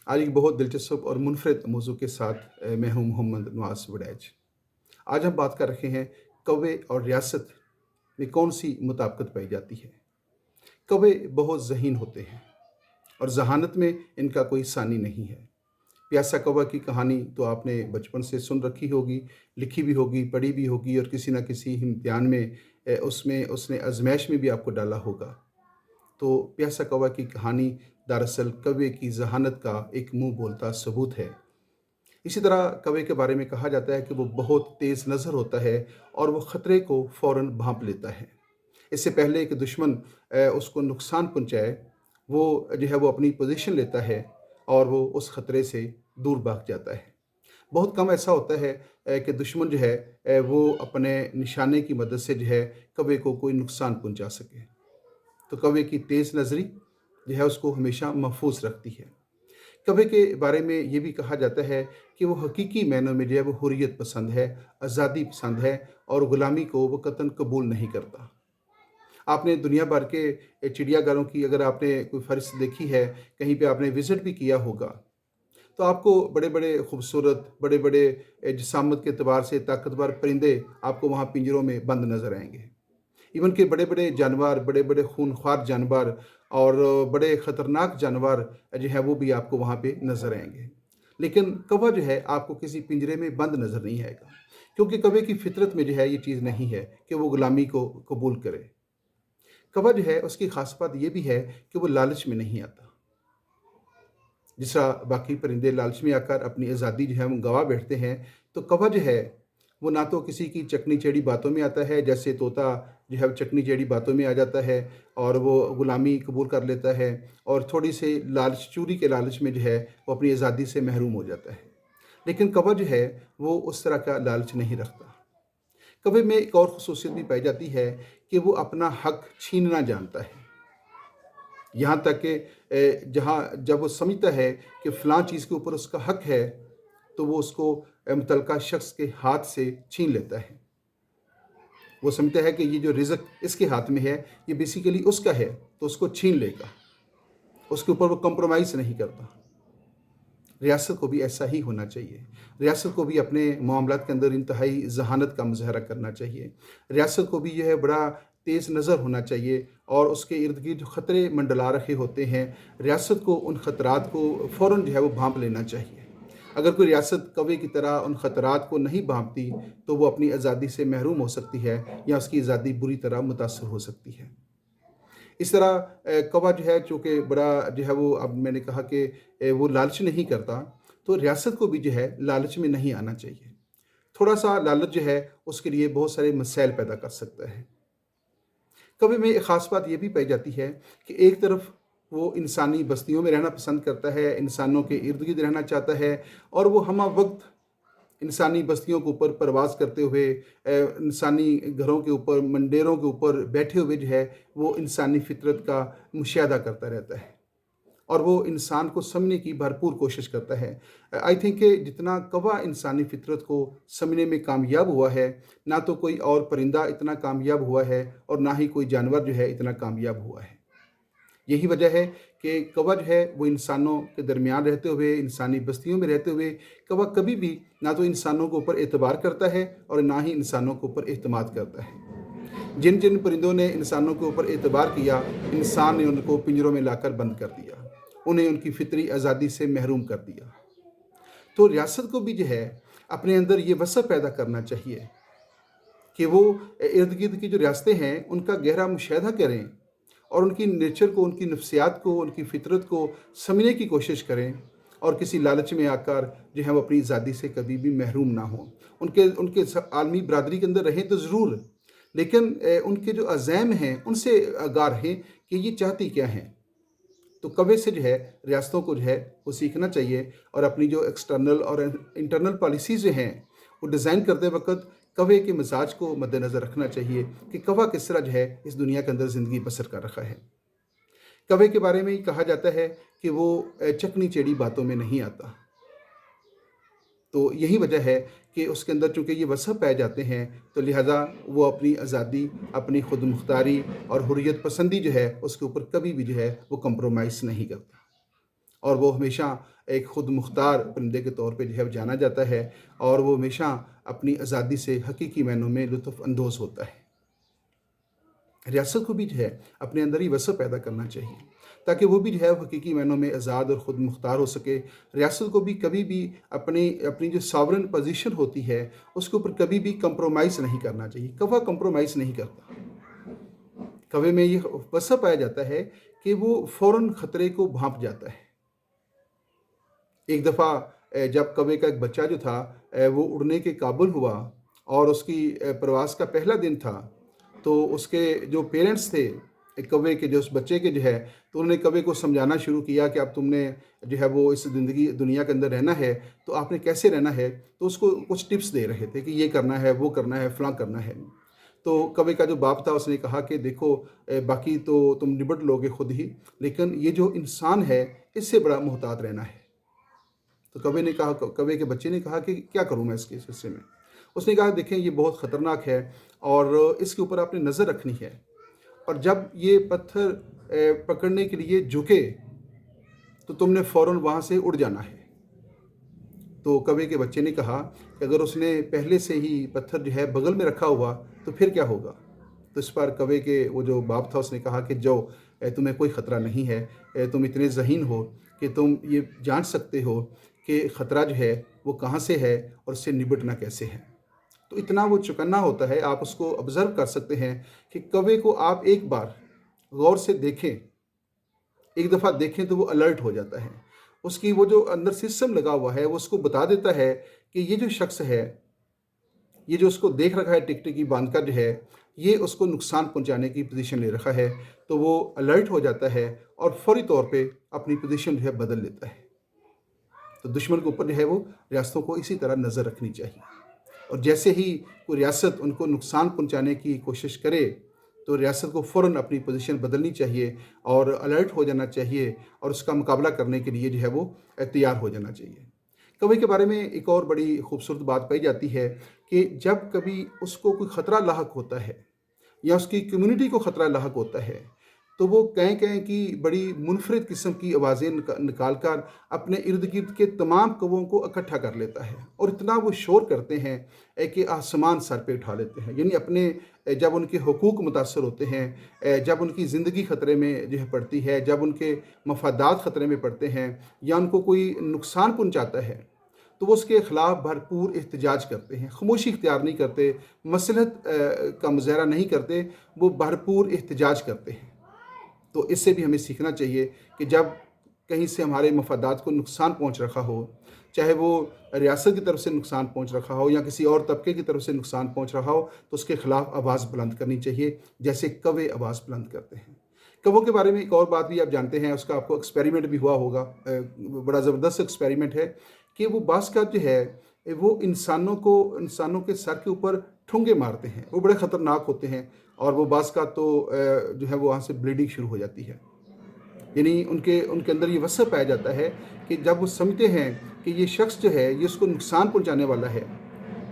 आज एक बहुत दिलचस्प और मुनफरद मौजू के साथ मैं हूँ मोहम्मद नवाज वड़ैच। आज हम बात कर रहे हैं कौवे और रियासत में कौन सी मुताबिकत पाई जाती है। कौवे बहुत ज़हीन होते हैं और ज़हानत में इनका कोई सानी नहीं है। प्यासा कौवा की कहानी तो आपने बचपन से सुन रखी होगी, लिखी भी होगी, पढ़ी भी होगी और किसी न किसी इम्तिहान में उसमें उसने आजमाइश में भी आपको डाला होगा। तो प्यासा कौवा की कहानी दरअसल कौवे की ज़हानत का एक मुंह बोलता सबूत है। इसी तरह कौवे के बारे में कहा जाता है कि वो बहुत तेज़ नज़र होता है और वो ख़तरे को फ़ौरन भांप लेता है। इससे पहले कि दुश्मन उसको नुकसान पहुँचाए, वो जो है वो अपनी पोज़ीशन लेता है और वो उस ख़तरे से दूर भाग जाता है। बहुत कम ऐसा होता है कि दुश्मन जो है वो अपने निशाने की मदद से जो है कौवे को कोई नुकसान पहुँचा सके। तो कौवे की तेज़ नज़री जो है उसको हमेशा महफूज रखती है। कौवे के बारे में ये भी कहा जाता है कि वो हकीकी मायनों में जो है वो हुर्रियत पसंद है, आज़ादी पसंद है और ग़ुलामी को वो कतई कबूल नहीं करता। आपने दुनिया भर के चिड़ियाघरों की अगर आपने कोई फ़हरिस्त देखी है, कहीं पे आपने विज़िट भी किया होगा, तो आपको बड़े-बड़े खूबसूरत, बड़े-बड़े जिसामत के एतबार से ताकतवर परिंदे आपको वहाँ पिंजरों में बंद नज़र आएँगे। इवन के बड़े-बड़े जानवर, बड़े-बड़े खूनख्वार जानवर और बड़े ख़तरनाक जानवर जो है वो भी आपको वहाँ पे नज़र आएँगे। लेकिन कौवा जो है आपको किसी पिंजरे में बंद नज़र नहीं आएगा, क्योंकि कौवे की फ़ितरत में जो है ये चीज़ नहीं है कि वो ग़ुलामी को कबूल करे। कौवा जो है उसकी ख़ास बात ये भी है कि वो लालच में नहीं आता। जिस तरह बाकी परिंदे लालच में आकर अपनी आज़ादी जो है वो गँवा बैठते हैं, तो कौवा जो है वो ना तो किसी की चकनी-चेड़ी बातों में आता है, जैसे तोता जो है वो चकनी-चेड़ी बातों में आ जाता है और वो ग़ुलामी कबूल कर लेता है और थोड़ी-सी लालच चूरी के लालच में जो है वो अपनी आज़ादी से महरूम हो जाता है। लेकिन कौवा जो है वो उस तरह का लालच नहीं रखता। कौवे में एक और ख़ुसूसियत भी पाई जाती है कि वो अपना हक़ छीनना जानता है। यहाँ तक कि जहाँ जब वो समझता है कि फ़लाँ चीज़ के ऊपर उसका हक़ है, तो वो उसको मुतल्लका शख़्स के हाथ से छीन लेता है। वो समझता है कि ये जो रिज़्क इसके हाथ में है, ये बेसिकली उसका है, तो उसको छीन लेगा। उसके ऊपर वो कॉम्प्रोमाइज़ नहीं करता। रियासत को भी ऐसा ही होना चाहिए। रियासत को भी अपने मामलात के अंदर इंतहाई ज़हानत का मुज़ाहरा करना चाहिए। रियासत को भी जो है बड़ा तेज़ नज़र होना चाहिए और उसके इर्द-गिर्द जो ख़तरे मंडला रहे होते हैं, रियासत को उन ख़तरात को फ़ौरन जो है वो भांप लेना चाहिए। अगर कोई रियासत कौवे की तरह उन ख़तरात को नहीं भांपती, तो वो अपनी आज़ादी से महरूम हो सकती है या उसकी आज़ादी बुरी तरह मुतासर हो सकती है। इस तरह कौवा जो है चूँकि बड़ा जो है वो अब मैंने कहा कि वो लालच नहीं करता, तो रियासत को भी जो है लालच में नहीं आना चाहिए। थोड़ा-सा लालच जो है उसके लिए बहुत सारे मसाइल पैदा कर सकता है। कौवे में एक ख़ास बात ये भी पाई जाती है कि एक तरफ वो इंसानी बस्तियों में रहना पसंद करता है, इंसानों के इर्द-गिर्द रहना चाहता है और वो हमा-वक़्त इंसानी बस्तियों के ऊपर परवाज़ करते हुए इंसानी घरों के ऊपर, मंडेरों के ऊपर बैठे हुए जो है, वो इंसानी फ़ितरत का मुशाहदा करता रहता है और वो इंसान को समझने की भरपूर कोशिश करता है। आई थिंक कि जितना कौवा इंसानी फ़ितरत को समझने में कामयाब हुआ है, ना तो कोई और परिंदा इतना कामयाब हुआ है और ना ही कोई जानवर जो है इतना कामयाब हुआ है। यही वजह है कि कौवा जो है वो इंसानों के दरमियान रहते हुए, इंसानी बस्तियों में रहते हुए, कौवा कभी भी ना तो इंसानों के ऊपर एतबार करता है और ना ही इंसानों के ऊपर एतमाद करता है। जिन जिन परिंदों ने इंसानों के ऊपर एतबार किया, इंसान ने उनको पिंजरों में लाकर बंद कर दिया, उन्हें उनकी फितरी आज़ादी से महरूम कर दिया। तो रियासत को भी जो है अपने अंदर ये वसअत पैदा करना चाहिए कि वो इर्द-गिर्द की जो रियासतें हैं, उनका गहरा मुशाहिदा करें और उनकी नेचर को, उनकी नफ्सियात को, उनकी फ़ितरत को समझने की कोशिश करें और किसी लालच में आकर जो है वो अपनी आज़ादी से कभी भी महरूम ना हों। उनके उनके आलमी बरादरी के अंदर रहें तो ज़रूर, लेकिन उनके जो अज़ैम हैं, उनसे आगाह रहें कि ये चाहती क्या हैं। तो कौवे से जो है रियासतों को जो है वो सीखना चाहिए और अपनी जो एक्सटर्नल और इंटरनल पॉलिसीज़ जो हैं, वो डिज़ाइन करते वक़्त कौवे के मिज़ाज को मद्देनज़र रखना चाहिए कि कौवा किस तरह जो है इस दुनिया के अंदर ज़िंदगी बसर कर रहा है। कौवे के बारे में ये कहा जाता है कि वो चकनी-चेड़ी बातों में नहीं आता। तो यही वजह है कि उसके अंदर चूँकि ये वसफ़ पाए जाते हैं, तो लिहाज़ा वो अपनी आज़ादी, अपनी खुद मुख्तारी और हुर्रियत पसंदी जो है, उसके ऊपर कभी भी जो है वो कॉम्प्रोमाइज़ नहीं करता। اور وہ ہمیشہ ایک خود مختار پرندے کے طور پہ جو ہے جانا جاتا ہے، اور وہ ہمیشہ اپنی آزادی سے حقیقی معنوں میں لطف اندوز ہوتا ہے۔ ریاست کو بھی جو ہے اپنے اندر ہی وسع پیدا کرنا چاہیے، تاکہ وہ بھی جو ہے حقیقی معنوں میں آزاد اور خود مختار ہو سکے۔ ریاست کو بھی کبھی بھی اپنی جو ساورن پوزیشن ہوتی ہے اس کے اوپر کبھی بھی کمپرومائز نہیں کرنا چاہیے۔ کوا کمپرومائز نہیں کرتا۔ کوے میں یہ وسع پایا جاتا ہے کہ وہ فوراً خطرے کو بھانپ جاتا ہے۔ ایک دفعہ جب کوے کا ایک بچہ جو تھا وہ اڑنے کے قابل ہوا، اور اس کی پرواز کا پہلا دن تھا، تو اس کے جو پیرنٹس تھے کوے کے، جو اس بچے کے جو ہے، تو انہوں نے کوے کو سمجھانا شروع کیا کہ اب تم نے جو ہے وہ اس دنیا کے اندر رہنا ہے، تو آپ نے کیسے رہنا ہے، تو اس کو کچھ ٹپس دے رہے تھے کہ یہ کرنا ہے، وہ کرنا ہے، فلاں کرنا ہے۔ تو کوے کا جو باپ تھا اس نے کہا کہ دیکھو باقی تو تم نبٹ لوگے خود ہی، لیکن یہ جو انسان ہے اس سے بڑا محتاط رہنا ہے۔ تو کوے کے بچے نے کہا کہ کیا کروں میں اس کے حصے میں؟ اس نے کہا دیکھیں یہ بہت خطرناک ہے، اور اس کے اوپر آپ نے نظر رکھنی ہے، اور جب یہ پتھر پکڑنے کے لیے جھکے تو تم نے فوراً وہاں سے اڑ جانا ہے۔ تو کوے کے بچے نے کہا کہ اگر اس نے پہلے سے ہی پتھر جو ہے بغل میں رکھا ہوا تو پھر کیا ہوگا؟ تو اس پر کوے کے وہ جو باپ تھا اس نے کہا کہ جو تمہیں کوئی خطرہ نہیں ہے، تم اتنے ذہین ہو کہ تم یہ جان سکتے ہو کہ خطرہ جو ہے وہ کہاں سے ہے اور اس سے نبٹنا کیسے ہے۔ تو اتنا وہ چکنا ہوتا ہے، آپ اس کو آبزرو کر سکتے ہیں کہ کوے کو آپ ایک بار غور سے دیکھیں، ایک دفعہ دیکھیں تو وہ الرٹ ہو جاتا ہے۔ اس کی وہ جو اندر سسٹم لگا ہوا ہے وہ اس کو بتا دیتا ہے کہ یہ جو شخص ہے، یہ جو اس کو دیکھ رکھا ہے ٹکٹکی باندھ کر جو ہے، یہ اس کو نقصان پہنچانے کی پوزیشن لے رکھا ہے، تو وہ الرٹ ہو جاتا ہے اور فوری طور پہ اپنی پوزیشن جو ہے بدل لیتا ہے۔ تو دشمن کے اوپر جو ہے وہ ریاستوں کو اسی طرح نظر رکھنی چاہیے، اور جیسے ہی کوئی ریاست ان کو نقصان پہنچانے کی کوشش کرے تو ریاست کو فوراً اپنی پوزیشن بدلنی چاہیے اور الرٹ ہو جانا چاہیے، اور اس کا مقابلہ کرنے کے لیے جو ہے وہ تیار ہو جانا چاہیے۔ کوے کے بارے میں ایک اور بڑی خوبصورت بات پائی جاتی ہے کہ جب کبھی اس کو کوئی خطرہ لاحق ہوتا ہے یا اس کی کمیونٹی کو خطرہ لاحق ہوتا ہے، تو وہ کہیں کہیں کی بڑی منفرد قسم کی آوازیں نکال کر اپنے ارد گرد کے تمام کووں کو اکٹھا کر لیتا ہے، اور اتنا وہ شور کرتے ہیں کہ آسمان سر پہ اٹھا لیتے ہیں۔ یعنی اپنے جب ان کے حقوق متاثر ہوتے ہیں، جب ان کی زندگی خطرے میں جو ہے پڑتی ہے، جب ان کے مفادات خطرے میں پڑتے ہیں، یا ان کو کوئی نقصان پہنچاتا ہے، تو وہ اس کے خلاف بھرپور احتجاج کرتے ہیں، خاموشی اختیار نہیں کرتے، مصلحت کا مظاہرہ نہیں کرتے، وہ بھرپور احتجاج کرتے ہیں۔ تو اس سے بھی ہمیں سیکھنا چاہیے کہ جب کہیں سے ہمارے مفادات کو نقصان پہنچ رکھا ہو، چاہے وہ ریاست کی طرف سے نقصان پہنچ رکھا ہو یا کسی اور طبقے کی طرف سے نقصان پہنچ رہا ہو، تو اس کے خلاف آواز بلند کرنی چاہیے، جیسے کوے آواز بلند کرتے ہیں۔ کووں کے بارے میں ایک اور بات بھی آپ جانتے ہیں، اس کا آپ کو ایکسپیریمنٹ بھی ہوا ہوگا، بڑا زبردست ایکسپیریمنٹ ہے کہ وہ بعض کا جو ہے وہ انسانوں کے سر کے اوپر ٹھونگے مارتے ہیں، وہ بڑے خطرناک ہوتے ہیں، اور وہ بعض کا تو جو ہے وہ وہاں سے بلیڈنگ شروع ہو جاتی ہے۔ یعنی ان کے اندر یہ وصف پایا جاتا ہے کہ جب وہ سمجھتے ہیں کہ یہ شخص جو ہے یہ اس کو نقصان پہنچانے والا ہے،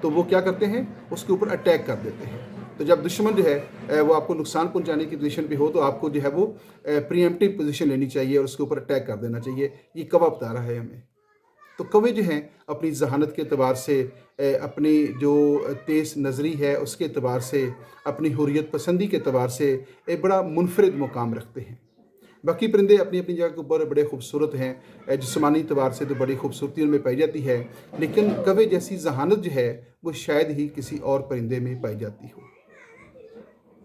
تو وہ کیا کرتے ہیں، اس کے اوپر اٹیک کر دیتے ہیں۔ تو جب دشمن جو ہے وہ آپ کو نقصان پہنچانے کی پوزیشن پہ ہو، تو آپ کو جو ہے وہ پری ایمپٹیو پوزیشن لینی چاہیے اور اس کے اوپر اٹیک کر دینا چاہیے۔ یہ کوا بتا رہا ہے ہمیں۔ تو کوے جو ہیں اپنی ذہانت کے اعتبار سے، اپنی جو تیز نظری ہے اس کے اعتبار سے، اپنی حریت پسندی کے اعتبار سے ایک بڑا منفرد مقام رکھتے ہیں۔ باقی پرندے اپنی اپنی جگہ کے اوپر بڑے خوبصورت ہیں، جسمانی اعتبار سے تو بڑی خوبصورتی ان میں پائی جاتی ہے، لیکن کوے جیسی ذہانت جو ہے وہ شاید ہی کسی اور پرندے میں پائی جاتی ہو۔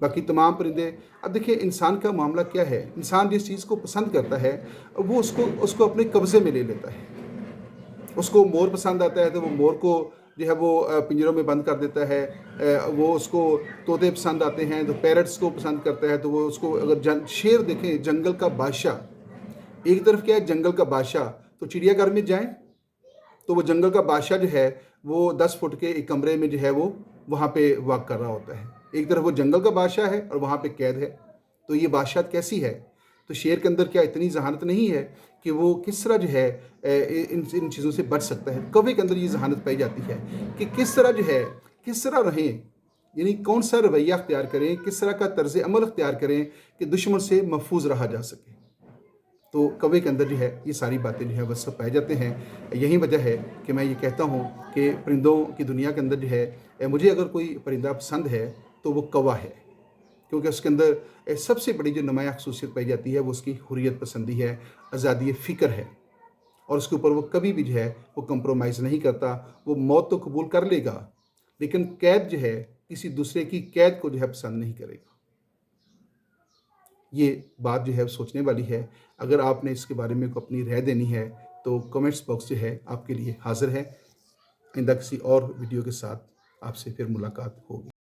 باقی تمام پرندے، اب دیکھیں انسان کا معاملہ کیا ہے، انسان جس چیز کو پسند کرتا ہے وہ اس کو اپنے قبضے میں لے لیتا ہے۔ اس کو مور پسند آتا ہے تو وہ مور کو جو ہے وہ پنجروں میں بند کر دیتا ہے، وہ اس کو طوطے پسند آتے ہیں تو پیرٹس کو پسند کرتا ہے، تو وہ اس کو اگر شیر دیکھیں جنگل کا بادشاہ، ایک طرف کیا ہے جنگل کا بادشاہ، تو چڑیا گھر میں جائیں تو وہ جنگل کا بادشاہ جو ہے وہ 10 فٹ کے ایک کمرے میں جو ہے وہ وہاں پہ واک کر رہا ہوتا ہے، ایک طرف وہ جنگل کا بادشاہ ہے اور وہاں پہ قید ہے۔ تو یہ بادشاہت کیسی ہے؟ تو شیر کے اندر کیا اتنی ذہانت نہیں ہے کہ وہ کس طرح جو ہے ان چیزوں سے بچ سکتا ہے؟ کوے کے اندر یہ ذہانت پائی جاتی ہے کہ کس طرح جو ہے، کس طرح رہیں، یعنی کون سا رویہ اختیار کریں، کس طرح کا طرز عمل اختیار کریں کہ دشمن سے محفوظ رہا جا سکے۔ तो कौवे के अंदर जो है ये सारी बातें जो है वह सब पाए जाते हैं। यही वजह है कि मैं ये कहता हूँ कि परिंदों की दुनिया के अंदर जो है मुझे अगर कोई परिंदा पसंद है तो वो कौवा है, क्योंकि उसके अंदर सबसे बड़ी जो नुमायाँ ख़ुसूसियत पाई जाती है वो उसकी हुर्रियत पसंदी है, आज़ादी फ़िक्र है, और उसके ऊपर वो कभी भी जो है वो कंप्रोमाइज़ नहीं करता। वो मौत तो कबूल कर लेगा, लेकिन कैद जो है किसी दूसरे की कैद को जो है पसंद नहीं करेगा। ये बात जो है सोचने वाली है। अगर आपने इसके बारे में को अपनी राय देनी है तो कमेंट्स बॉक्स जो है आपके लिए हाज़िर है। आइंदा किसी और वीडियो के साथ आपसे फिर मुलाकात होगी।